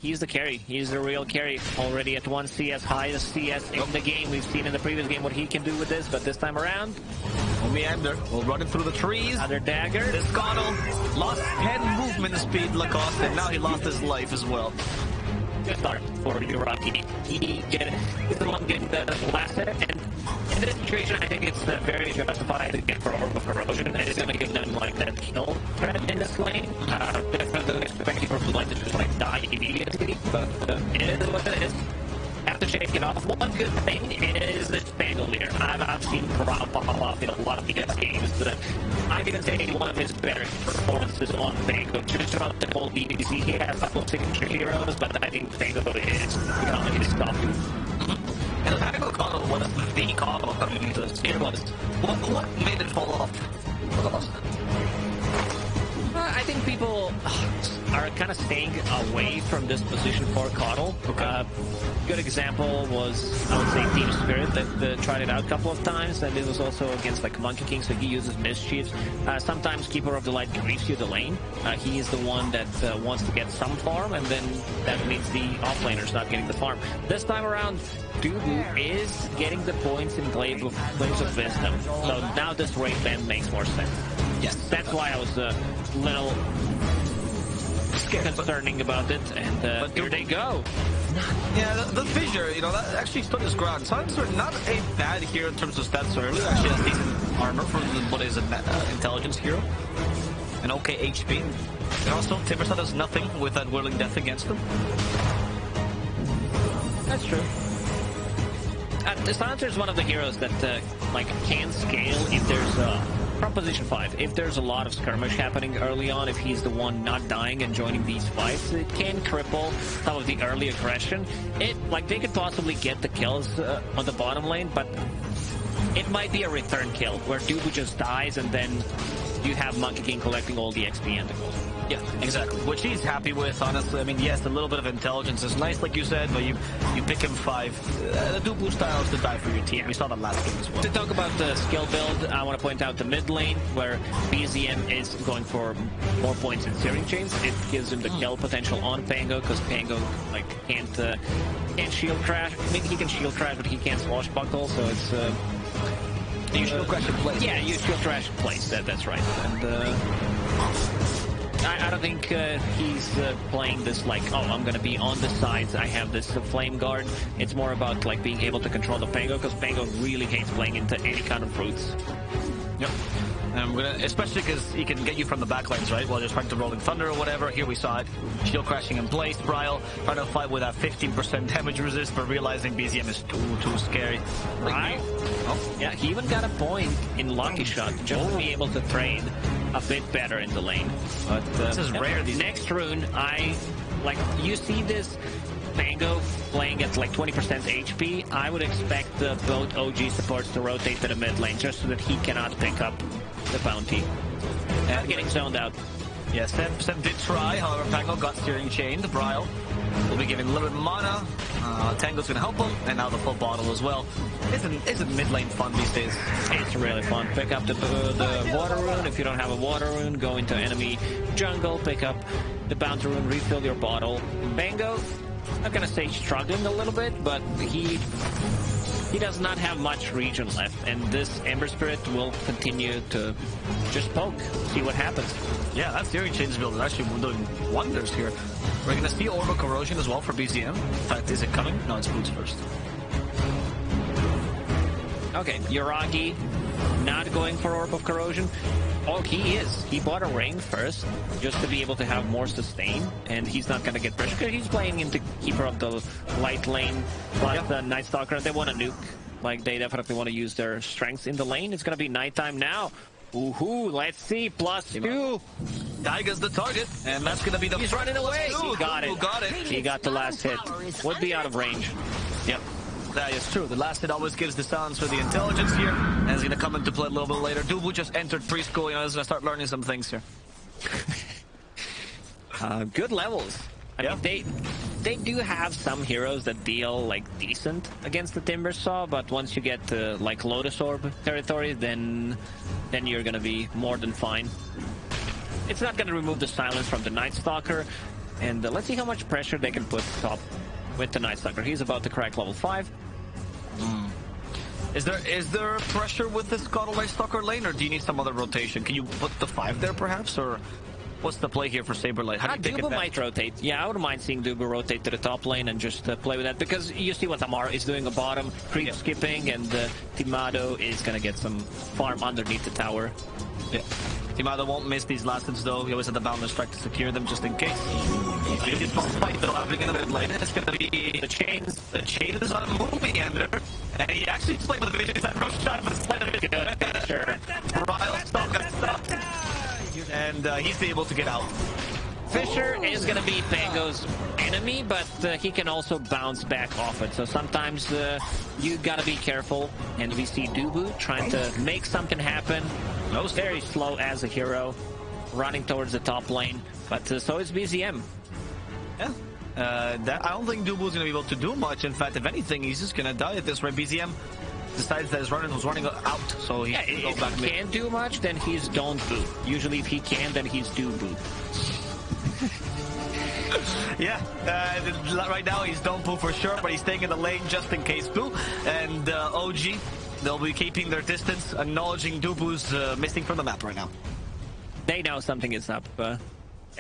He's the carry. He's the real carry. Already at 1 CS, highest CS in the game. We've seen in the previous game what he can do with this, but this time around... Meander will run it through the trees. Another dagger. This Connell lost 10 movement speed, Lacoste, and now he lost his life as well. Good start for Rocky. He's the one getting the last hit, and in this situation, I think it's very justified to get for Orb of Corrosion, and it's going to give them like that kill threat in this lane. Definitely expecting for Blue Light to just like die immediately, but it is what it is. Have to shake it off. One good thing is this Bandolier. I've seen Rob pop off in a lot of PS games. I can say one of his better performances on Bango. Just about the whole DPC, he has a couple of signature heroes, but I think Bango is becoming his top. And the Bango combo was the combo coming into this. It was. What made it fall off? I think people are kind of staying away from this position for Connell. Okay. Good example was, I would say, Team Spirit that tried it out a couple of times, and it was also against like Monkey King, so he uses mischiefs. Sometimes Keeper of the Light griefs you the lane. He is the one that wants to get some farm, and then that means the offlaner's not getting the farm. This time around, Dubu is getting the points in Glaive of Wisdom, so now this raid band makes more sense. Yes. That's why I was a little concerning about it, and but here they go. Yeah, the Fissure, you know, that actually stood his ground. Silencer, not a bad hero in terms of stats earlier. Actually has decent armor for what is an intelligence hero. An okay HP. And also, Timbersaw does nothing with that Whirling Death against him. That's true. The Silencer is one of the heroes that like can scale if there's from position 5. If there's a lot of skirmish happening early on, if he's the one not dying and joining these fights, it can cripple some of the early aggression. Like they could possibly get the kills on the bottom lane, but it might be a return kill where Dubu just dies and then you have Monkey King collecting all the XP and the gold. Yeah, exactly. Which he's happy with, honestly. I mean, yes, a little bit of intelligence is nice, like you said, but you pick him 5. The Dubu style is to die for your team. We saw that last game as well. To talk about the skill build, I want to point out the mid lane, where BZM is going for more points in Searing Chains. It gives him the kill potential on Pango, because Pango like can't shield crash. Maybe he can shield crash, but he can't swashbuckle, so it's... you shield crash in place. Yeah, you shield crash in place, that's right. And I don't think he's playing this like, oh, I'm gonna be on the sides, I have this flame guard. It's more about like being able to control the Pango, because Pango really hates playing into any kind of roots. Yep. And we're gonna, especially because he can get you from the backlines, right? While you're trying to Rolling Thunder or whatever. Here we saw it. Shield crashing in place. Bryle trying to fight with that 15% damage resist, but realizing BZM is too scary. Right? Oh, yeah, he even got a point in Lucky Shot just to be able to trade a bit better in the lane. But this is rare. The next rune, you see this Pango playing at like 20% HP. I would expect both OG supports to rotate to the mid lane just so that he cannot pick up the bounty. And getting zoned out. Yeah, Seb did try, however Pango got Steering Chained. Bryle will be giving a little bit of mana. Tango's gonna help him, and now the full bottle as well. Isn't mid lane fun these days? It's really fun. Pick up the water rune. If you don't have a water rune, go into enemy jungle, pick up the bounty rune, refill your bottle. Pango, I'm gonna say struggling a little bit, but he does not have much region left, and this Ember Spirit will continue to just poke, see what happens. Yeah, that Steering Chains build is actually doing wonders here. We're gonna see Orb of Corrosion as well for BZM. In fact, is it coming? No, it's Boots first. Okay, Yuragi not going for Orb of Corrosion. Oh, he is. He bought a ring first, just to be able to have more sustain, and he's not going to get pressure, because he's playing into Keeper of the Light lane, plus the Night Stalker. They want to nuke. Like, they definitely want to use their strengths in the lane. It's going to be nighttime now. Woohoo, let's see, +2. Taiga's the target, and that's going to be the... He's running away. He got it. He got the last hit. Would be out of range. Yep. That is true. The last hit always gives the silence for the intelligence here, and it's going to come into play a little bit later. Dubu just entered preschool, you know, he's going to start learning some things here. Good levels. I mean, they do have some heroes that deal like decent against the Timbersaw, but once you get to like Lotus Orb territory, then you're going to be more than fine. It's not going to remove the silence from the Night Stalker. And let's see how much pressure they can put top with the Night Stalker. He's about to crack level 5. Is there pressure with this Night Stalker lane, or do you need some other rotation? Can you put the 5 there perhaps, or what's the play here for SabeRLighT? How do you Dubu might rotate. Yeah, I wouldn't mind seeing Dubu rotate to the top lane and just play with that, because you see what Amar is doing at bottom, creep skipping, and Timado is gonna get some farm underneath the tower. Yeah. Timado won't miss these last hits though. He always had the boundless strike to secure them just in case. It's fight though, having another lane. It's gonna be the chains. The chains on moving ender. And he actually just played with the vision. That rush shot was good. Sure. Ryle got stopped. And he's able to get out. Fisher is going to be Pango's enemy, but he can also bounce back off it. So sometimes you got to be careful. And we see Dubu trying to make something happen. Very slow as a hero, running towards the top lane. But so is BZM. Yeah. I don't think Dubu's going to be able to do much. In fact, if anything, he's just going to die at this rate. BZM decides that his runner was running out, so he if he can't do much, then he's don't boo. Usually if he can, then he's do boo. Yeah, right now he's don't boo for sure, but he's staying in the lane just in case boo. And OG, they'll be keeping their distance, acknowledging Dubu's missing from the map right now. They know something is up.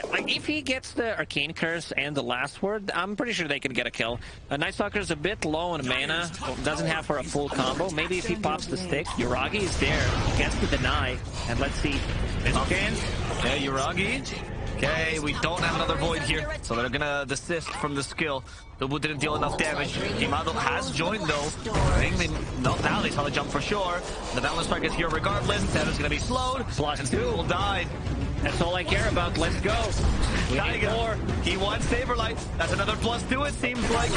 Like, if he gets the Arcane Curse and the last word, I'm pretty sure they can get a kill. Night Stalker's a bit low on mana, doesn't have for a full combo. Maybe if he pops the stick, Yuragi is there, he gets to deny, and let's see. Okay, Yuragi. Okay, we don't have another Void here, so they're gonna desist from the skill. Dubu didn't deal enough damage. Timado has joined though. Now they saw the jump for sure. The balance strike is here regardless. That is gonna be slowed. +2 will die. That's all I care about. Let's go. We need more. He wants SabeRLighT. That's another +2, it seems like.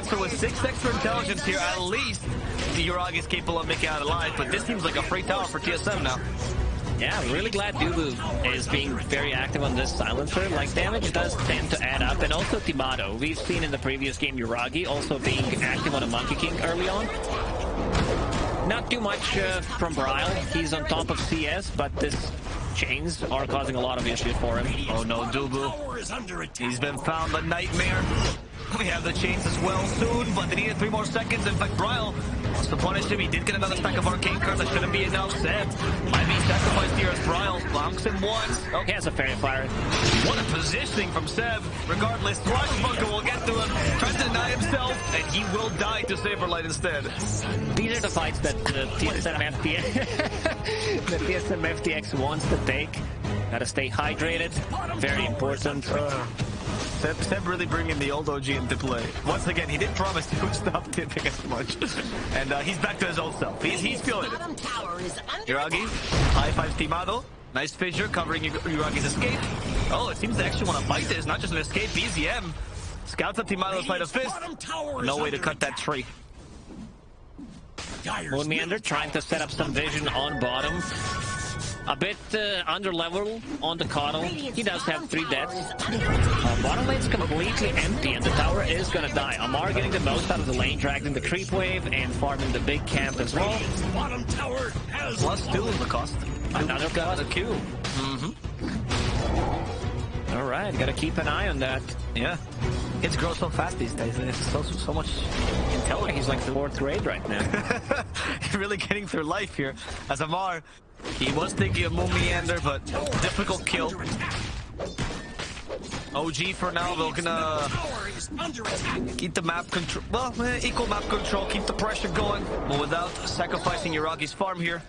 So with 6 extra intelligence here, at least the Yuragi is capable of making it out alive. But this seems like a free tower for TSM now. Yeah, really glad Dubu is being very active on this silencer. Like, damage does tend to add up. And also Timado. We've seen in the previous game Yuragi also being active on a Monkey King early on. Not too much from Bryle. He's on top of CS, but this chains are causing a lot of issues for him. Oh no, Dubu. He's been found a nightmare. We have the chains as well soon, but they needed 3 more seconds. In fact, Bryle wants to punish him. He did get another stack of Arcane Curse. That shouldn't be enough. Seb might be sacrificed here as Bryle bonks him once. Okay, that's a fairy fire. What a positioning from Seb. Regardless, Swashbuckler will get to him, tries to deny himself, and he will die to SabeRLighT instead. These are the fights that TSM FTX wants to take. Gotta stay hydrated. Very important. Seb really bringing the old OG into play. Once again, he did promise he would stop tipping as much. And he's back to his old self. He's feeling it. Yuragi, high five Timado. Nice fissure covering Yuragi's escape. Oh, it seems they actually want to fight this, not just an escape. BZM scouts up Timado's fight of fist. No way to cut that tree. Moon Meander trying to set up some vision on bottom. A bit under level on the Coddle. He does have 3 deaths. Bottom lane's completely empty and the tower is gonna die. Amar getting the most out of the lane, dragging the creep wave and farming the big camp as well. Bottom tower has +2 is the cost. Another got a Q. Alright, gotta keep an eye on that. Yeah. Kids grow so fast these days. There's so much intelligence. He's like 4th grade right now. He's really getting through life here. As Amar, he was thinking of Moon Meander, but difficult kill. OG for now, they're gonna keep the map control. Well, equal map control, keep the pressure going, but without sacrificing Yuragi's farm here.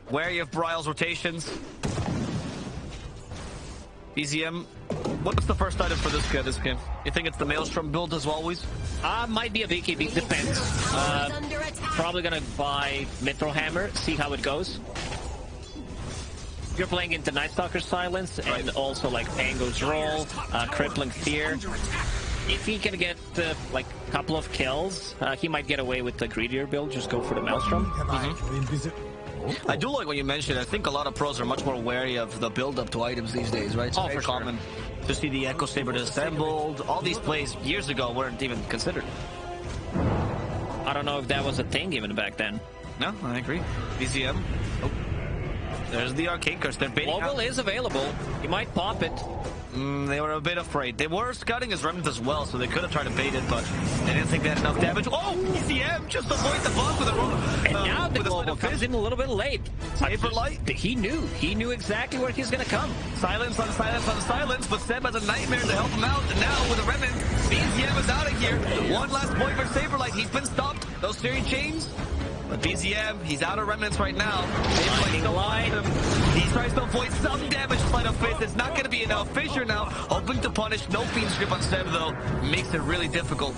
Wary of Bryle's rotations. BZM, what's the first item for this game? You think it's the Maelstrom build as always? Might be a BKB, depends. Probably gonna buy Mithril Hammer, see how it goes. You're playing into Night Stalker Silence and also like Pango's Roll, Crippling Fear. If he can get like a couple of kills, he might get away with the greedier build, just go for the Maelstrom. I do like what you mentioned. I think a lot of pros are much more wary of the build-up to items these days, right? It's very common to see the Echo Saber disassembled. All these plays years ago weren't even considered. I don't know if that was a thing even back then. No, I agree. BZM. Oh. There's the Arcane Curse. They're baiting Global is available. He might pop it. They were a bit afraid. They were scouting his remnant as well, so they could have tried to bait it, but they didn't think they had enough damage. Oh, ECM just avoid the bomb with a roll. And now the global comes in a little bit late. SabeRLighT. He knew exactly where he's gonna come. Silence on silence on silence, but Seb has a nightmare to help him out. And now with a remnant, BZM is out of here. One last point for SabeRLighT. He's been stopped. Those series chains. But BZM, he's out of remnants right now. He tries to avoid some damage. Sleight of Fist. It's not going to be enough. Fissure now, hoping to punish. No Fiend's Grip on Seb, though. Makes it really difficult.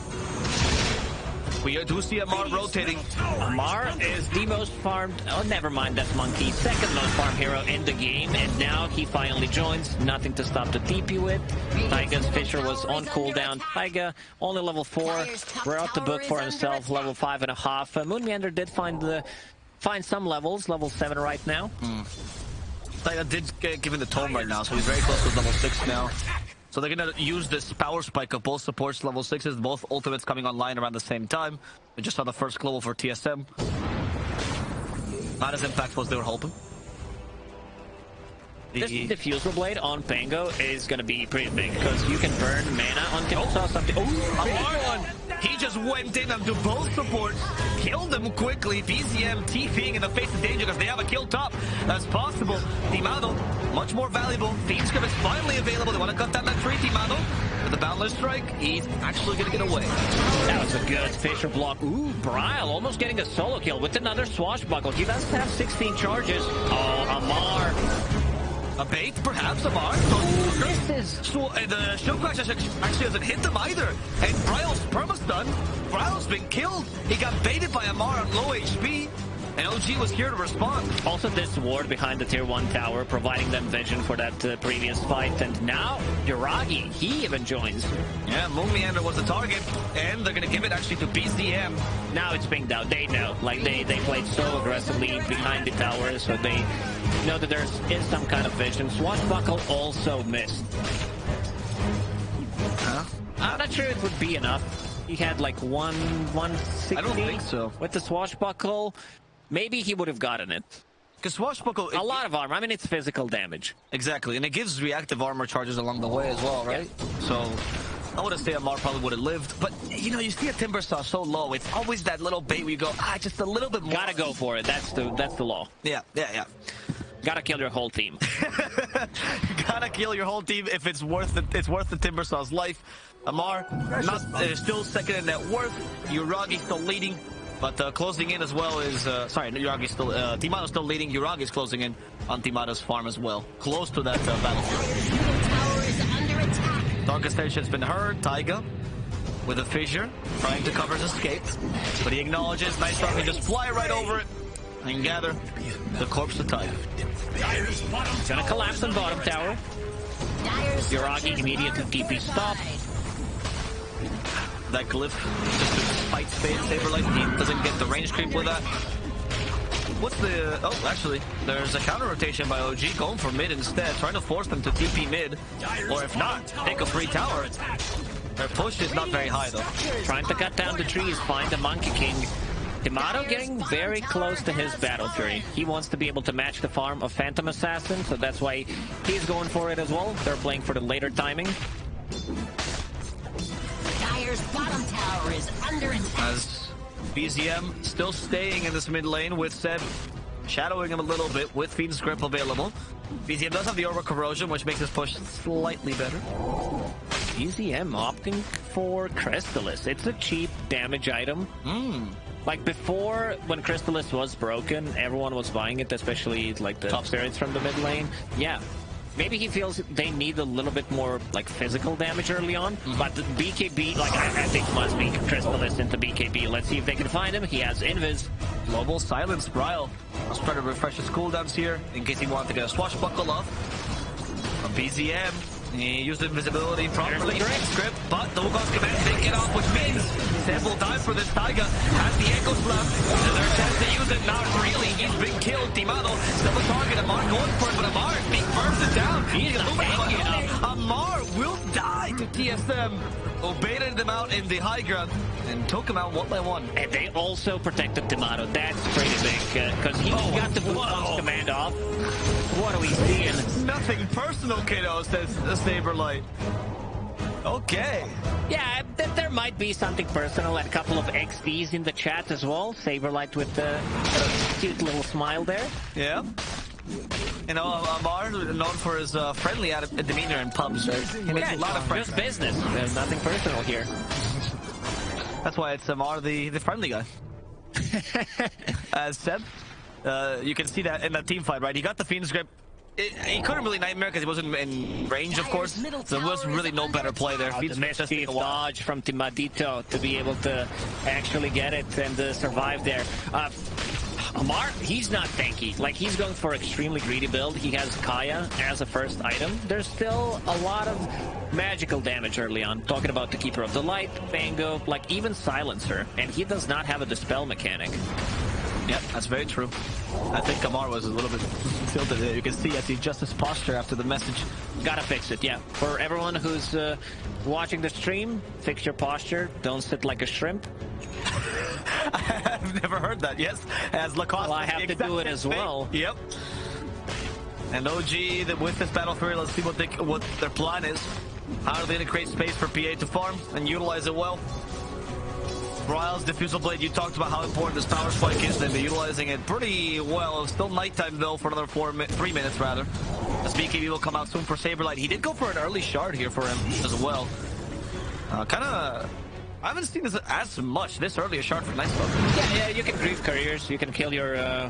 We do see Amar rotating. Amar is the most farmed. Oh, never mind. That's Monkey. Second most farmed hero in the game. And now he finally joins. Nothing to stop the TP with. Taiga's Fissure was on cooldown. Taiga only level 4. We're out the book for himself. Level 5.5. Moon Meander did find some levels. Level 7 right now. Taiga did get given the tome right now, so he's very close to level 6 now. So they're going to use this power spike of both supports level 6s, both ultimates coming online around the same time. We just saw the first global for TSM. Not as impactful as they were hoping. This diffusal blade on Pango is going to be pretty big because you can burn mana on Timbersaw. He just went in and do both supports, killed them quickly. BZM TPing in the face of danger because they have a kill top. That's possible. Timado, much more valuable. Fiend's Grip is finally available. They want to cut down that tree, Timado. With the Boundless Strike, he's actually going to get away. That was a good Fissure block. Ooh, Bryle almost getting a solo kill with another Swashbuckle. He does have 16 charges. Oh, Amar. A bait, perhaps, Amar. So the Show Crash actually hasn't hit them either. And Bryle's perma-stun. Bryle's been killed. He got baited by Amar on low HP. And OG was here to respond. Also, this ward behind the tier 1 tower, providing them vision for that previous fight. And now, Yuragi, he even joins. Yeah, Moon Meander was the target. And they're going to give it actually to BZM. Now it's pinged out. They know. Like, they played so aggressively behind the tower, so they know that there is some kind of vision. Swashbuckle also missed. Huh? I'm not sure it would be enough. He had like 160. I don't think so. With the Swashbuckle. Maybe he would have gotten it. Because Swashbuckle... A lot of armor. I mean, it's physical damage. Exactly. And it gives reactive armor charges along the way as well, right? Yeah. So, I would have said Amar probably would have lived. But, you know, you see a Timbersaw so low. It's always that little bait where you go, just a little bit more. Gotta go for it. That's the law. Yeah. Gotta kill your whole team. Gotta kill your whole team if it's worth the Timbersaw's life. Amar, still second in net worth. Yuragi still leading. But closing in as well is... sorry, Yuragi's still... Timado's still leading. Yuragi's closing in on Timado's farm as well. Close to that battlefield. Darkest Edge has been heard. Taiga with a Fissure, trying to cover his escape. But he acknowledges. Nice rock. He just fly right over it and gather the corpse of Taiga. He's gonna collapse on bottom tower. Yuragi immediately TP stop. That glyph just fights SabeRLighT. He doesn't get the range creep with that. What's the... Oh, actually, there's a counter rotation by OG going for mid instead, trying to force them to TP mid. Or if not, take a free tower. Their push is not very high, though. Trying to cut down the trees, find the Monkey King. Timado getting very close to his Battle Fury. He wants to be able to match the farm of Phantom Assassin, so that's why he's going for it as well. They're playing for the later timing. Bottom tower is under attack. As BZM still staying in this mid lane with Seb shadowing him a little bit with Fiend's Grip available. BZM does have the Aura Corrosion, which makes his push slightly better. BZM opting for Crystallis. It's a cheap damage item. Like before, when Crystallis was broken, everyone was buying it, especially like the top spirits from the mid lane. Yeah. Maybe he feels they need a little bit more like physical damage early on, but the BKB, like I think must be Crystallis into BKB. Let's see if they can find him. He has Invis. Global Silence Bryle. Let's try to refresh his cooldowns here in case he wanted to get a Swashbuckle off. A BZM. He used invisibility properly. Script, but the Wukong's command didn't get off, which means Seb will die for this. Taiga has the Echo Slap. Is there a chance to use it? Not really. He's been killed. Timado still a target. Amar going for it, but Amar being bursted down. He's moving, but Amar will die. to TSM, who baited them out in the high ground and took them out one by one. And they also protected Tomato. That's pretty big, because he got the Blue command off. What are we seeing? Nothing personal, kiddo, says SabeRLighT. Okay. Yeah, there might be something personal, and a couple of XDs in the chat as well. SabeRLighT with the cute little smile there. Yeah. You know, Amar, known for his friendly demeanor in pubs, right? He makes a lot of friends. Just business. There's nothing personal here. That's why it's Amar, the friendly guy. As Seb, you can see that in that team fight, right? He got the Phoenix grip. He couldn't really nightmare because he wasn't in range, of course. So there was really no better play there. The mischief dodge from Timadito to be able to actually get it and survive there. Amar, he's not tanky. Like, he's going for extremely greedy build. He has Kaya as a first item. There's still a lot of magical damage early on. Talking about the Keeper of the Light, Fango, like even Silencer. And he does not have a Dispel mechanic. Yep, that's very true. I think Amar was a little bit tilted there. You can see as he adjusts his posture after the message. Gotta fix it, yeah. For everyone who's watching the stream, fix your posture. Don't sit like a shrimp. I've never heard that, yes. As Lacoste, well, I have to do it as well. Yep. And OG, with this Battle Fury, let's see what their plan is. How do they create space for PA to farm and utilize it well? Bryle's Diffusal Blade, you talked about how important this power spike is. They've been utilizing it pretty well. It's still nighttime though for another 3 minutes rather. As BKB will come out soon for SabeRLighT. He did go for an early shard here for him as well. I haven't seen this as much this early a shard for Nightstalker. Yeah, you can grief couriers. You can kill your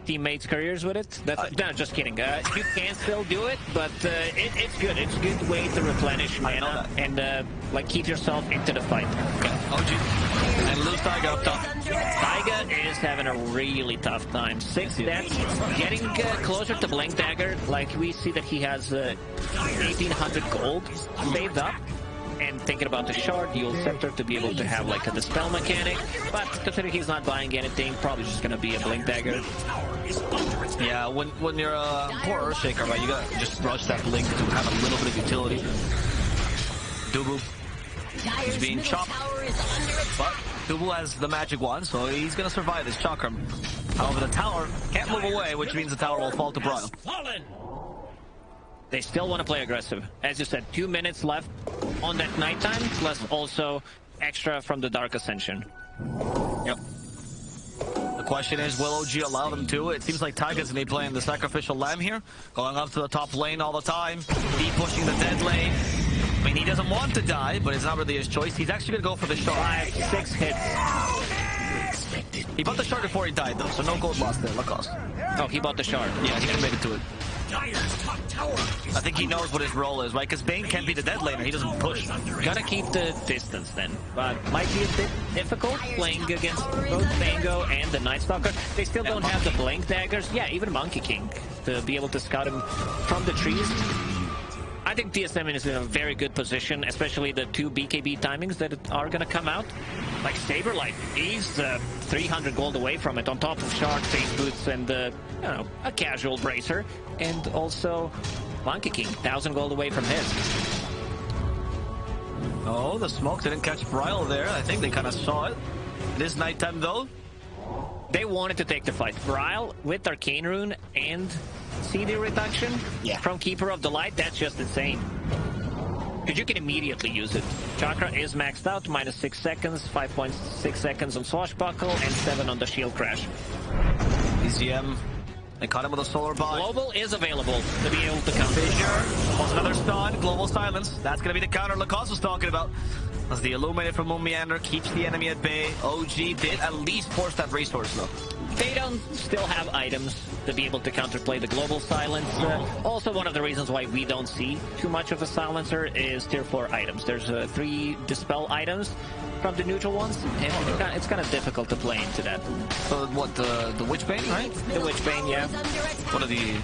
teammates' couriers with it. No, just kidding. You can still do it, but it's good. It's a good way to replenish mana and like keep yourself into the fight. Okay. OG. And lose Taiga up top. Taiga is having a really tough time. 6 deaths, getting closer to Blink Dagger. Like, we see that he has 1,800 gold saved up. And thinking about the shard, the old scepter to be able to have like a dispel mechanic, but considering he's not buying anything, probably just gonna be a Blink Dagger. Yeah, when you're a poor Earthshaker, right, you gotta just rush that Blink to have a little bit of utility. Dubu is being chopped, but Dubu has the magic wand, so he's gonna survive this chakram. However, the tower can't move away, which means the tower will fall to Bryle. They still want to play aggressive. As you said, 2 minutes left on that nighttime, plus also extra from the Dark Ascension. Yep. The question is, will OG allow them to? It seems like Taiga's going to be playing the Sacrificial Lamb here, going up to the top lane all the time, deep pushing the dead lane. I mean, he doesn't want to die, but it's not really his choice. He's actually going to go for the shard. 6 hits. He bought the shard before he died, though, so no gold lost there, Lacoste. Oh, he bought the shard. Yeah, he committed to it. I think he knows what his role is, right? Because Bane can't be the dead laner. He doesn't push. Gotta keep the distance then. But might be a bit difficult playing against both Fango and the Nightstalker. They still don't have the Blink Daggers. Yeah, even Monkey King to be able to scout him from the trees. I think TSM is in a very good position, especially the 2 BKB timings that are going to come out. Like SabeRLighT, he's 300 gold away from it, on top of shard, face boots, and you know, a casual bracer. And also Monkey King, 1,000 gold away from his. Oh, the smoke didn't catch Bryle there. I think they kind of saw it. It is nighttime though. They wanted to take the fight. Bryle with Arcane Rune and CD reduction from Keeper of the Light, that's just insane. Because you can immediately use it. Chakra is maxed out, minus 6 seconds, 5.6 seconds on Swashbuckle, and 7 on the Shield Crash. ECM, they caught him with a solar bot. Global is available to be able to counter. Fissure, almost another stun, global silence. That's going to be the counter Lacoste was talking about. As the Illuminated from Moonmeander keeps the enemy at bay. OG did at least force that resource though. They don't still have items to be able to counterplay the global silence. Also, one of the reasons why we don't see too much of a silencer is tier 4 items. There's 3 dispel items from the neutral ones, and it's kind of difficult to play into that. So what, the Witchbane, right? The Witchbane, yeah. What are the...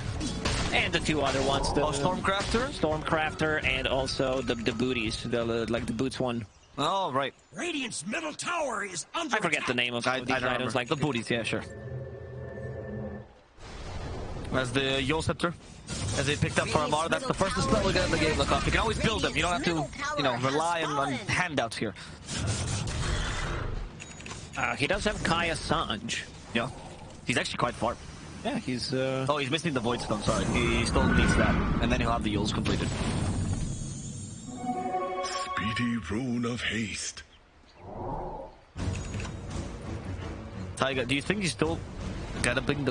And the 2 other ones. The Stormcrafter? Stormcrafter, and also the booties, like the boots one. Oh, right. Radiant's middle tower is under I forget the name of these items. Like the booties, yeah, sure. As the Yule Scepter. as they picked up for Amar. That's the first dispel we get in the game, Lacoste. You can always build them. You don't have to, you know, rely on handouts here. He does have Kaya Sanj. Yeah. He's actually quite far. Yeah, he's... Oh, he's missing the Void Stone, sorry. He still needs that. And then he'll have the Yules completed. Speedy rune of haste. Taiga, do you think you still gotta build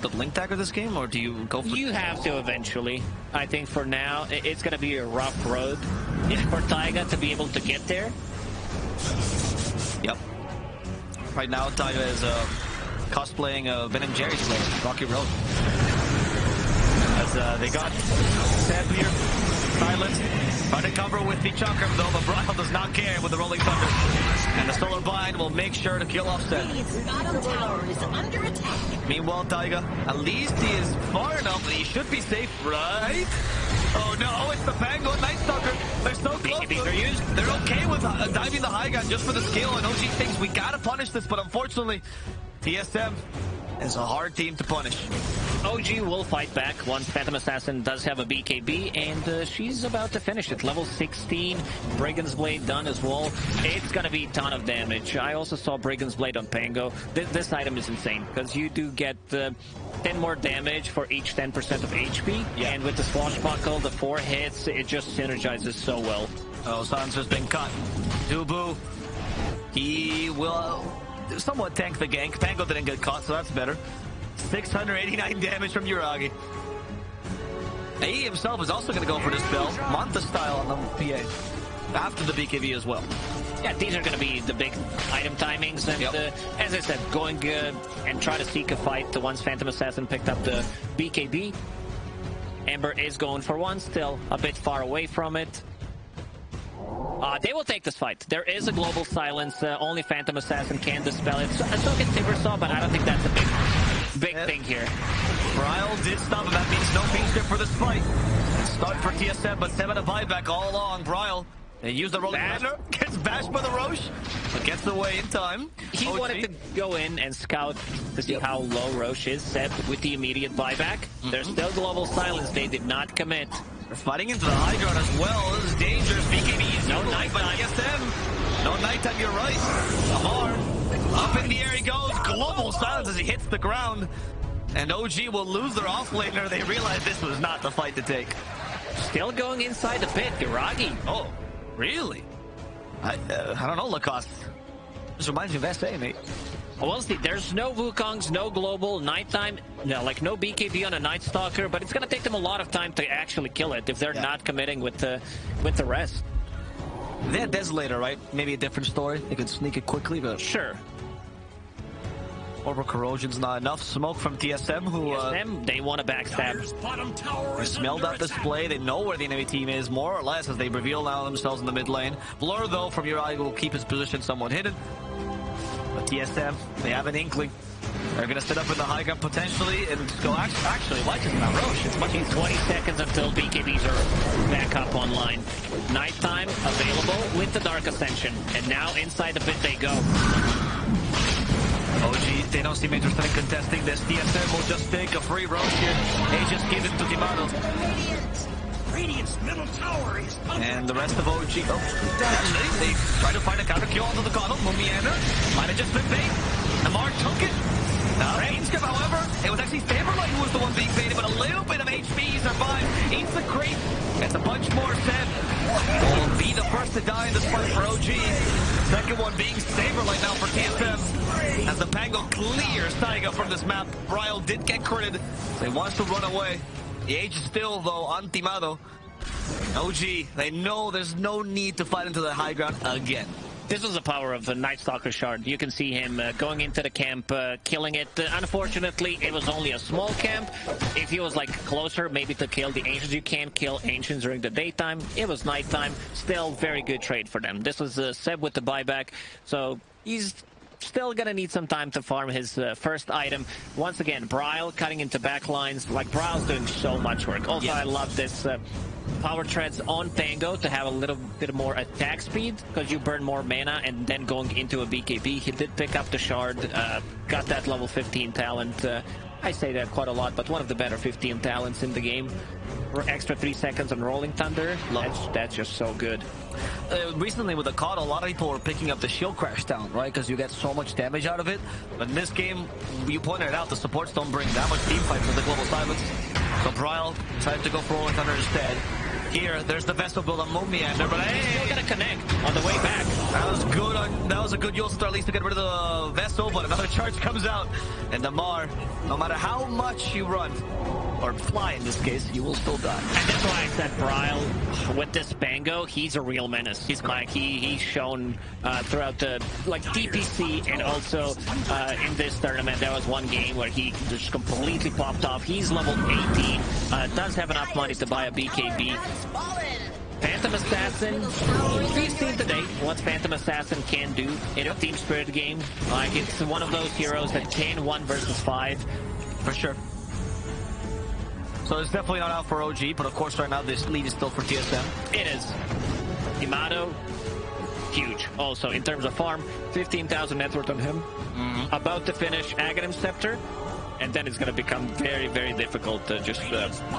up Link Dagger this game, or do you go for... You have to eventually. I think for now, it's gonna be a rough road for Taiga to be able to get there. Yep. Right now, Taiga is cosplaying Ben and Jerry's play, Rocky Road. As they got Seb here, silent, trying to cover with the Chakram though, but Bryle does not care with the Rolling Thunder. And the Solar Bind will make sure to kill off Seb. Radiant's bottom tower is under attack. Meanwhile, Taiga, at least he is far enough that he should be safe, right? Oh no, it's the Pango and Night Stalker. They're so close. They're okay with diving the high ground just for the skill, and OG thinks we gotta punish this, but unfortunately, TSM is a hard team to punish. OG will fight back once Phantom Assassin does have a BKB, and she's about to finish it. Level 16, Brigand's Blade done as well. It's gonna be a ton of damage. I also saw Brigand's Blade on Pango. This item is insane, because you do get 10 more damage for each 10% of HP, and with the Swashbuckle, the 4 hits, it just synergizes so well. Oh, Sansa's been cut. Dubu, he will somewhat tank the gank. Pango didn't get caught, so that's better. 689 damage from Yuragi. He himself is also going to go for this spell, Manta style on the PA, after the BKB as well. Yeah, these are going to be the big item timings, and as I said, going and try to seek a fight once Phantom Assassin picked up the BKB. Ember is going for one, still a bit far away from it. They will take this fight. There is a global silence. Only Phantom Assassin can dispel it. So can Timbersaw, but I don't think that's a big thing here. Bryle did stop him. That means no feature for this fight. Start for TSM, but 7 a buyback all along. Bryle, they use the Rolling Thunder, gets bashed by the Roche, but gets away in time. He wanted to go in and scout to see how low Roche is set with the immediate buyback. There's still global silence. They did not commit. They're fighting into the high ground as well. This is dangerous. BKB is no nighttime. TSM. No nighttime, you're right. Amar, up in the air he goes. Global silence as he hits the ground. And OG will lose their offlaner. They realize this was not the fight to take. Still going inside the pit, Yuragi. Oh, really? I don't know, Lacoste. This reminds me of SA, mate. Well, see, there's no Wukongs, no global, nighttime, no BKB on a Night Stalker, but it's gonna take them a lot of time to actually kill it if they're not committing with the rest. They had Desolator, right? Maybe a different story. They could sneak it quickly, but sure. Orbital Corrosion's not enough. Smoke from TSM, who they want to backstab. They smelled that display. They know where the enemy team is, more or less, as they reveal now themselves in the mid lane. Blur, though, from Yuragi will keep his position somewhat hidden. But TSM, they have an inkling. They're going to sit up in the high ground potentially and go, actually, why isn't that Roche? It's much 20 seconds until BKBs are back up online. Nighttime available with the Dark Ascension. And now inside the pit they go. OG, they don't seem interested in contesting this. TSM will just take a free Roche here. They just give it to Timado. Radiant's middle tower is under And the rest of OG, they try to find a counter kill onto the Coddle. Mumiana might have just been bait. Amar took it. Rainscape, however, it was actually SabeRLighT who was the one being baited, but a little bit of HP survived. Eats the creep. Gets a bunch more set. Will be the first to die in this fight for OG. Second one being SabeRLighT now for TSM. As the Pango clears Taiga from this map. Bryle did get critted, so he wants to run away. The age is still, though, on Timado. OG, they know there's no need to fight into the high ground again. This was the power of the Night Stalker shard. You can see him going into the camp, killing it. Unfortunately, it was only a small camp. If he was like closer, maybe to kill the Ancients, you can't kill Ancients during the daytime. It was nighttime. Still very good trade for them. This was Seb with the buyback, so he's still gonna need some time to farm his first item. Once again, Bryle cutting into backlines. Like, Bryle's doing so much work. Also, I love this power treads on Pango to have a little bit more attack speed, because you burn more mana, and then going into a BKB. He did pick up the shard, got that level 15 talent. I say that quite a lot, but one of the better 15 talents in the game. For extra 3 seconds on Rolling Thunder, that's just so good. Recently with the COD, a lot of people were picking up the shield crash down, right? Because you get so much damage out of it. But in this game, you pointed it out, the supports don't bring that much team fight with the global silence. So Bryle decided to go for Rolling Thunder instead. Here, there's the Vessel build on Moonmeander, but hey, still gotta connect on the way back. That was good. That was a good Yulster at least to get rid of the Vessel, but another charge comes out. And Damar, no matter how much you run, or fly in this case, you will still die. And that's why I said Bryle, with this Bango, he's a real menace. He's like, he's shown throughout the DPC and also in this tournament, there was one game where he just completely popped off. He's level 18, does have enough money to buy a BKB. Phantom Assassin, we've seen today what Phantom Assassin can do in a team spirit game. Like, it's one of those heroes that can 1 versus 5. For sure. So it's definitely not out for OG, but of course right now this lead is still for TSM. It is. Yamato, huge. Also, in terms of farm, 15,000 net worth on him. About to finish Aghanim Scepter. And then it's going to become very, very difficult to just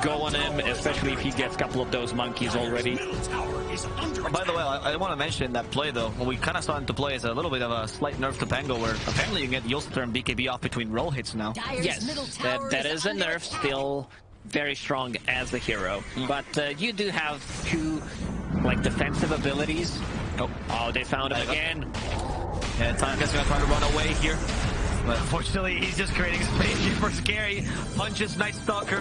go on him, especially if he gets a couple of those monkeys already. Oh, by the way, I want to mention that play, though. What we kind of saw him to play is a little bit of a slight nerf to Pango, where apparently you can get Yulster and BKB off between roll hits now. Yes, that is a nerf, still very strong as a hero. But you do have 2, like, defensive abilities. Oh, they found him again. Yeah, Tanka's going to try to run away here. But unfortunately, he's just creating space here for Scary. Punches Night Stalker.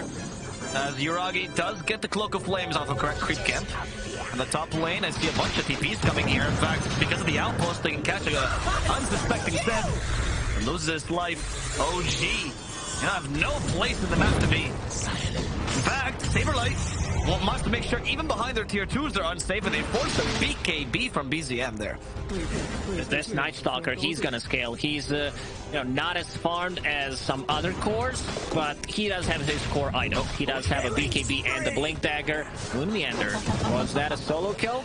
As Uragi does get the Cloak of Flames off of correct creep camp. On the top lane, I see a bunch of TPs coming here. In fact, because of the outpost, they can catch an unsuspecting Seb. Loses his life. OG. You have no place in the map to be. In fact, SabeRLighT wants to make sure even behind their tier 2s they're unsafe, and they force a BKB from BZM there. This Night Stalker, he's gonna scale. He's not as farmed as some other cores, but he does have his core item. He does have a BKB and a Blink Dagger. Moonmeander, was that a solo kill?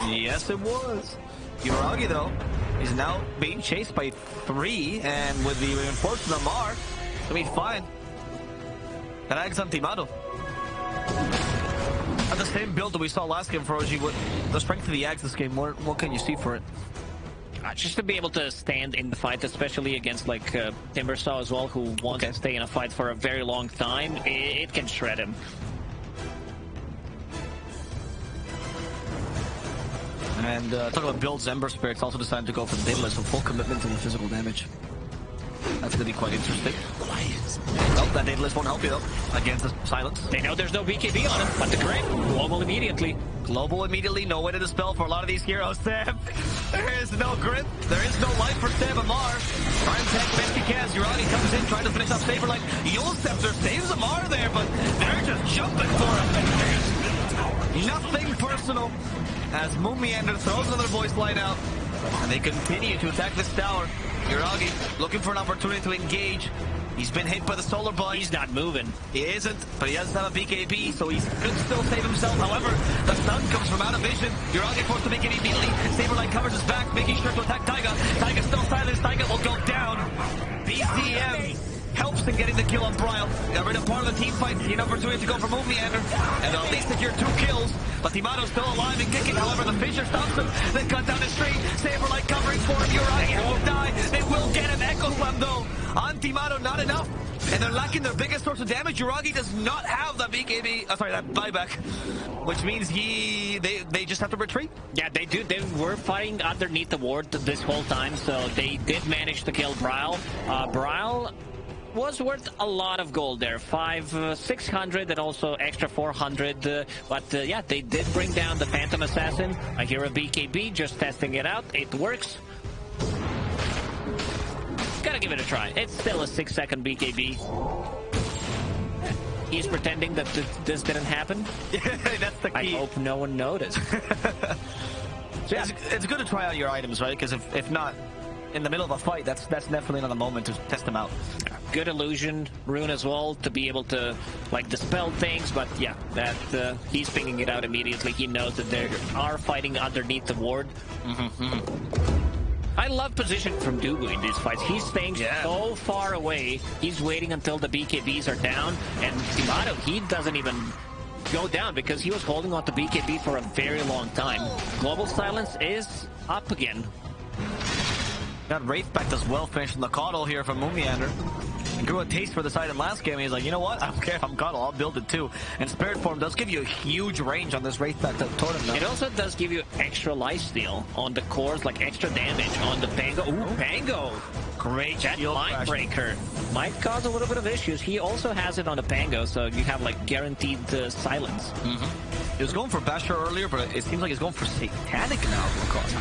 Yes, it was. Uragi, though, is now being chased by 3, and with the reinforcement of Mar, I mean, fine. That Ag's on Timado. At the same build that we saw last game for OG, what the strength of the Ags this game, what can you see for it? Just to be able to stand in the fight, especially against like Timbersaw as well, who wants to stay in a fight for a very long time, it can shred him. And talking about builds, Ember Spirit's also decided to go for the Daedalus, so full commitment to the physical damage. That's going to be quite interesting. Oh, that Daedalus won't help you though, against the silence. They know there's no BKB on him, but the grip, global immediately. Global immediately, no way to dispel for a lot of these heroes, Sam. There is no grip, there is no life for Sam Amar. Trying to tank best he can. Uragi comes in, trying to finish off SabeRLighT. Yule Scepter saves Amar there, but they're just jumping for him. Nothing personal. As Moonmeander throws another voice line out, and they continue to attack this tower. Uragi looking for an opportunity to engage. He's been hit by the solar ball. He's not moving. He isn't, but he doesn't have a BKB, so he could still save himself. However, the stun comes from out of vision. Uragi forced to make it immediately. SabeRLighT covers his back, making sure to attack Taiga. Taiga's still silenced. Taiga will go down. BZM helps in getting the kill on Bryle. Got rid of part of the team fight. The opportunity to go for Moonmeander, and they'll at least secure 2 kills. But Timato's still alive and kicking. However, the Fissure stops him. They cut down his street. SabeRLighT covering for him. Uragi won't die. They will get him. Echo Slam though. On Timato, not enough. And they're lacking their biggest source of damage. Uragi does not have the BKB. That buyback. Which means they just have to retreat. Yeah, they do. They were fighting underneath the ward this whole time, so they did manage to kill Bryle. Bryle was worth a lot of gold there, 600 and also extra 400, but yeah, they did bring down the Phantom Assassin. I hear a BKB, just testing it out. It works. Gotta give it a try. It's still a 6-second BKB. He's pretending that this didn't happen. That's the key. I hope no one noticed. So yeah, it's good to try out your items, right? Because if not, in the middle of a fight, that's definitely not the moment to test them out. Good illusion rune as well to be able to like dispel things, but yeah, that he's pinging it out immediately. He knows that they are fighting underneath the ward. I love position from Dubu in these fights. He's staying so far away. He's waiting until the BKBs are down. And Timato, he doesn't even go down because he was holding on to BKB for a very long time. Global Silence is up again. Got Wraithback as well, finishing the Coddle here from Moomiander. And grew a taste for this item last game. He's like, you know what? I don't care if I'm Coddle, I'll build it too. And Spirit Form does give you a huge range on this Wraithback totem. It also does give you extra lifesteal on the cores, like extra damage on the Pango. Ooh, Pango! Great that Mind Breaker. Might cause a little bit of issues. He also has it on the Pango, so you have like guaranteed silence. He was going for Basher earlier, but it seems like he's going for Satanic now.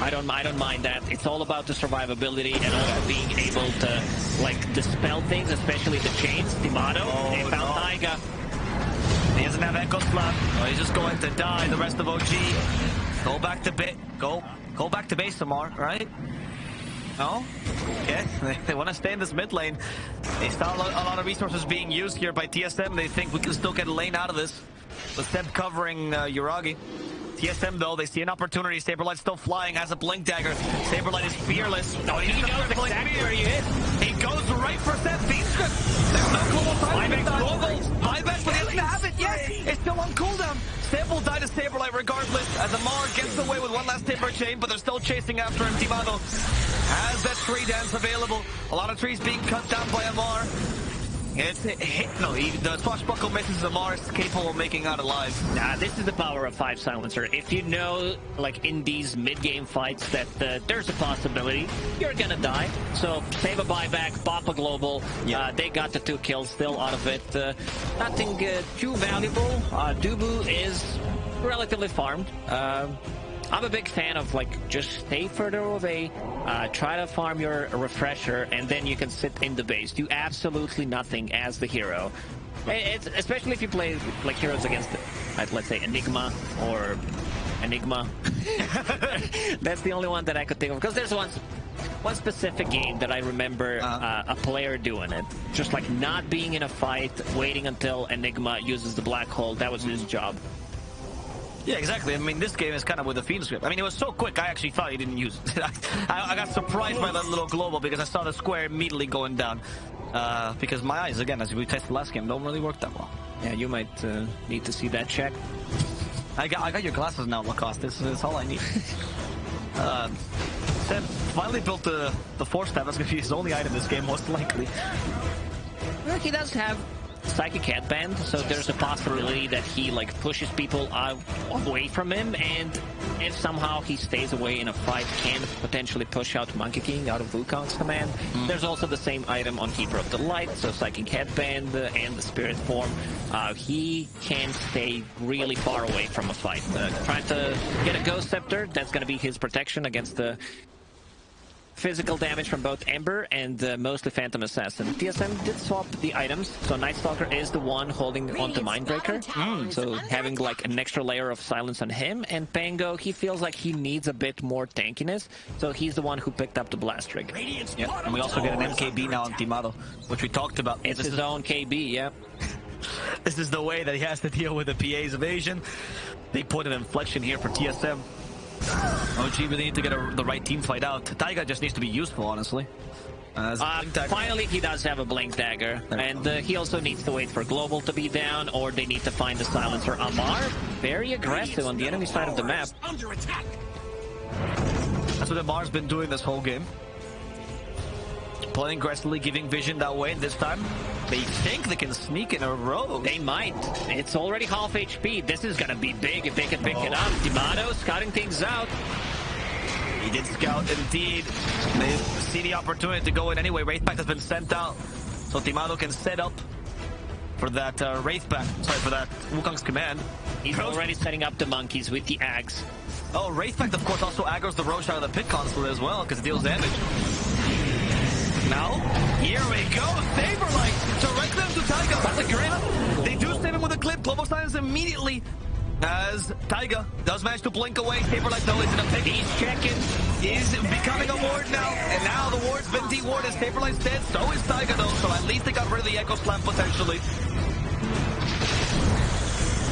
I don't mind that. It's all about the survivability and also being able to like dispel things, especially the chains. Timato, they found Taiga. He doesn't have Echo Slap. Oh, he's just going to die. The rest of OG. Go back to bit. Go back to base, Samar, right? No? Okay. They want to stay in this mid lane. They saw a lot of resources being used here by TSM. They think we can still get a lane out of this. With Seb covering Yuragi. TSM though, they see an opportunity. SabeRLighT still flying, has a Blink Dagger. SabeRLighT is fearless. No, he knows exactly where he is. He goes right for Seb. There's no global time. Buyback, but he doesn't have it yet. It's still on cooldown. Seb will die to SabeRLighT regardless, as Amar gets away with one last Timber Chain, but they're still chasing after him. Timato has that tree dance available. A lot of trees being cut down by Amar. It's hit. No, the swashbuckle misses Amar, is capable of making out alive. Nah, this is the power of 5 Silencer. If you know, like in these mid-game fights, that there's a possibility you're gonna die. So save a buyback, pop a global. They got the 2 kills still out of it. Nothing too valuable. Dubu is relatively farmed. I'm a big fan of like just stay further away, try to farm your refresher, and then you can sit in the base. Do absolutely nothing as the hero. It's especially if you play like heroes against, let's say Enigma or Enigma. That's the only one that I could think of, because there's one specific game that I remember a player doing it, just like not being in a fight, waiting until Enigma uses the black hole. That was his job. Yeah, exactly. I mean, this game is kind of with the Fiend script. I mean, it was so quick, I actually thought he didn't use it. I got surprised by that little global because I saw the square immediately going down. Because my eyes, again, as we tested last game, don't really work that well. Yeah, you might need to see that check. I got your glasses now, Lacoste. This is all I need. Seb finally built the Force Staff. That's going to be his only item this game, most likely. Well, he does have Psychic Headband, so there's a possibility that he like pushes people away from him, and if somehow he stays away in a fight, can potentially push out Monkey King out of Wukong's command. There's also the same item on Keeper of the Light, so Psychic Headband and the Spirit Form. He can stay really far away from a fight. Trying to get a Ghost Scepter, that's going to be his protection against the physical damage from both Ember and mostly Phantom Assassin. TSM did swap the items, so Night Stalker is the one holding onto Mindbreaker, so having like an extra layer of silence on him, and Pango, he feels like he needs a bit more tankiness, so he's the one who picked up the Blast Rig. Yeah, and we also get an MKB now on Timato, which we talked about. It's his own KB, yeah. This is the way that he has to deal with the PA's evasion. They put an inflection here for TSM. OG, we need to get the right team fight out. Taiga just needs to be useful, honestly. Finally, he does have a Blink Dagger, and he also needs to wait for Global to be down, or they need to find the Silencer. Amar, very aggressive on the enemy side of the map. Under attack. That's what Amar's been doing this whole game. Playing aggressively, giving vision that way, and this time they think they can sneak in a row. They might. It's already half HP. This is gonna be big if they can pick it up. Timato scouting things out. He did scout indeed. They see the opportunity to go in anyway. Wraithback has been sent out, so Timato can set up for that Wraithback. Sorry, for that Wukong's command. He's already setting up the monkeys with the Ags. Oh, Wraithback, of course, also aggroes the Roche out of the pit console as well, because it deals damage. Now, here we go. SabeRLighT direct them to Taiga. That's a grip. They do save him with a clip. Global Silence immediately as Taiga does manage to blink away. SabeRLighT though is in a pick. He's checking. He's becoming a ward now. And now the ward's been de-warded. SabeRLighT's dead. So is Taiga though. So at least they got rid of the Echo Slam potentially.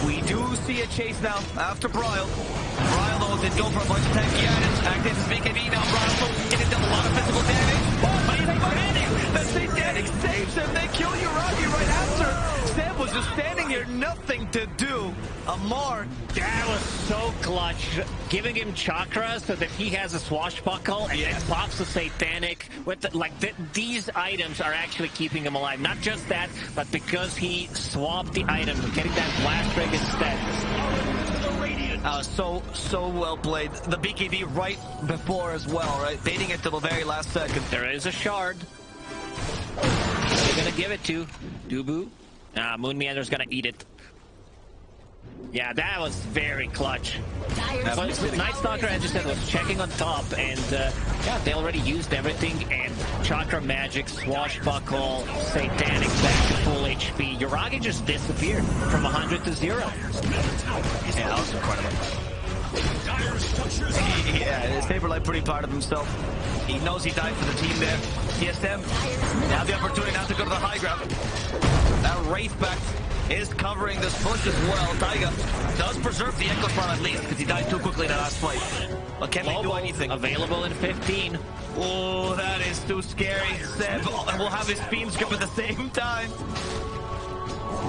We do see a chase now after Bryle. Bryle though did go for a bunch of tanky items. Active as BKB now. Bravo getting done a lot of physical damage. Oh, but he's Satanic! The Satanic saves him. They kill Uragi right after. Sam was just standing here, nothing to do. Amar. That was so clutch. Giving him chakra so that he has a swashbuckle and then pops the Satanic. With these items are actually keeping him alive. Not just that, but because he swapped the item, getting that blast rig instead. So well played. The BKB right before as well, right? Baiting it to the very last second. There is a shard. They're gonna give it to Dubu. Moon Meander's gonna eat it. Yeah, that was very clutch. Night Stalker, as you said, was checking on top, and yeah, they already used everything, and Chakra Magic, Swashbuckle, Satanic back to full HP. Uragi just disappeared from 100 to 0. Yeah, that was incredible. Yeah, SabeRLighT pretty proud of himself. He knows he died for the team there. TSM now the opportunity now to go to the high ground. That Wraith back is covering this push as well. Taiga does preserve the Echo Slam at least because he died too quickly in that last fight. But can they do anything? Available in 15. Oh, that is too scary. Seb will have his beam script at the same time.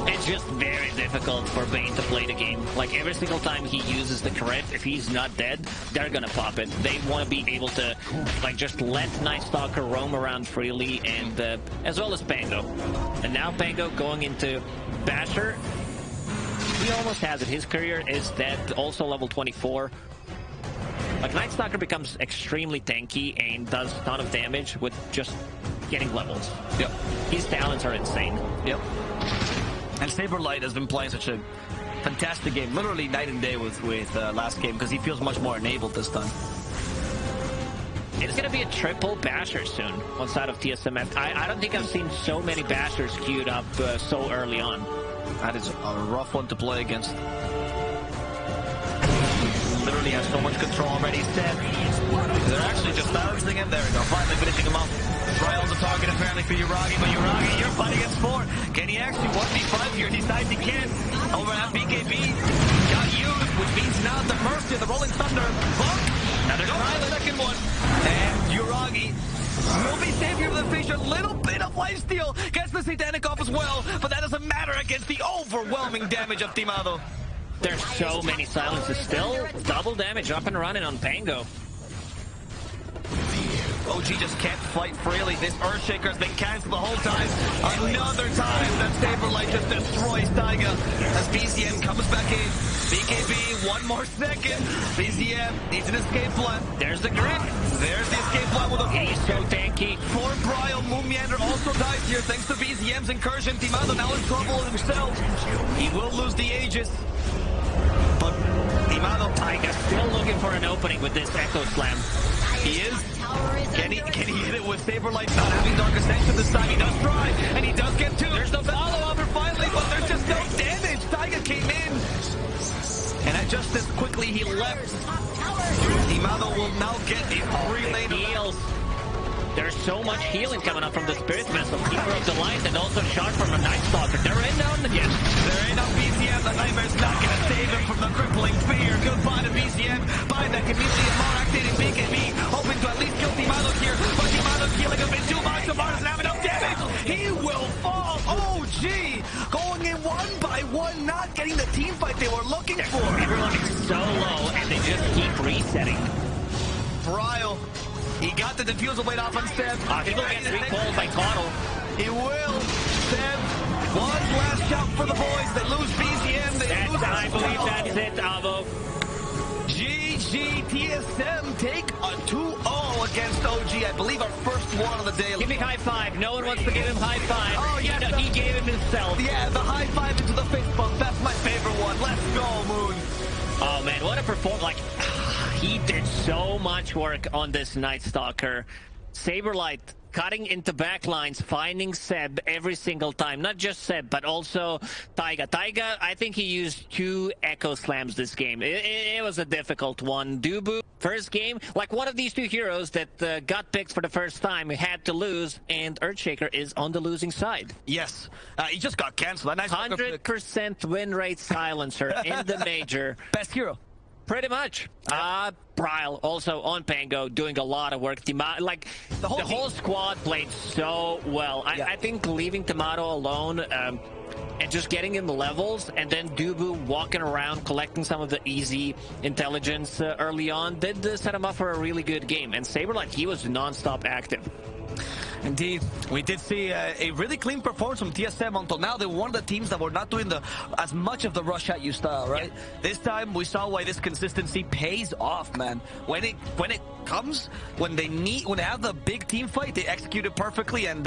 It's just very difficult for Bane to play the game. Like, every single time he uses the crit, if he's not dead, they're gonna pop it. They want to be able to, like, just let Night Stalker roam around freely, and as well as Pango. And now Pango going into Basher. He almost has it. His career is dead, also level 24. Like, Night Stalker becomes extremely tanky and does a ton of damage with just getting levels. Yep. His talents are insane. Yep. And SabeRLighT has been playing such a fantastic game, literally night and day with last game, because he feels much more enabled this time. It's going to be a triple Basher soon on side of TSM. I don't think I've seen so many Bashers queued up so early on. That is a rough one to play against. Literally has so much control already. Set. They're actually just balancing him. There we go. Finally finishing him off. Trial's a target apparently for Uragi, but Uragi, you're fighting against 4. Can he actually 1v5 here? Decides he can. Over at BKB. Got used, which means now at the mercy of the Rolling Thunder. Bunk. Now there's the second one. And Uragi will be savior of the fish. A little bit of lifesteal. Gets the Satanic off as well, but that doesn't matter against the overwhelming damage of Timado. There's so many silences still. Double damage up and running on Pango. OG just can't fight freely. This Earthshaker has been cancelled the whole time. Another time that SabeRLighT just destroys Taiga as BZM comes back in. BKB, one more second. BZM needs an escape plan. There's the grip. There's the escape plan with a... He's so tanky. For Bryle, Moon Meander also dies here thanks to BZM's incursion. Timado now in trouble himself. He will lose the Aegis. But Timado... Taiga still looking for an opening with this Echo Slam. He is. Can he hit it with SabeRLighT not having Dark Ascension this time? He does try, and he does get 2. There's the follow-up finally, but there's just no damage. Taiga came in, and just as quickly he left. Timado will now get a 3-lane heals. There's so much healing coming up from the Spirit Vessel, Keeper of the Light, and also shot from a Night Stalker. They're in down again. There ain't no BZM. The Nightmare's not going to save him from the crippling fear. Goodbye to BZM. By that immediately Amar activating BKB, hoping to at least kill Timado here. But Timado's healing a bit too much. Amar doesn't have enough damage. He will fall. OG going in 1 by 1, not getting the team fight they were looking for. Everyone is so low, and they just keep resetting. Bryle. He got the defusal blade off on Seb. He will get recalled by Caudle. He will. Seb, one last shout for the boys. They lose BZM. I believe that's it, Avo. GG TSM take a 2-0 against OG. I believe our first one of the day. Give me high five. No one wants to give him high five. Oh, yeah. He gave him himself. Yeah, the high five into the face bump. That's my favorite one. Let's go, Moon. Oh, man, what a performance. Like, he did so much work on this Night Stalker. SabeRLighT cutting into backlines, finding Seb every single time. Not just Seb, but also Taiga. Taiga, I think he used 2 Echo Slams this game. It was a difficult one. Dubu, first game, like one of these 2 heroes that got picked for the first time, had to lose, and Earthshaker is on the losing side. Yes, he just got cancelled. 100% win rate silencer in the major. Best hero. Pretty much. Bryle also on Pango doing a lot of work. Like the whole squad played so well. I think leaving Tomato alone and just getting in the levels, and then Dubu walking around collecting some of the easy intelligence early on did set him up for a really good game. And SabeRLighT, he was non-stop active. Indeed, we did see a really clean performance from TSM until now. They were one of the teams that were not doing as much of the rush at you style, right? Yeah. This time we saw why this consistency pays off, man. When it comes, when they have the big team fight, they execute it perfectly, and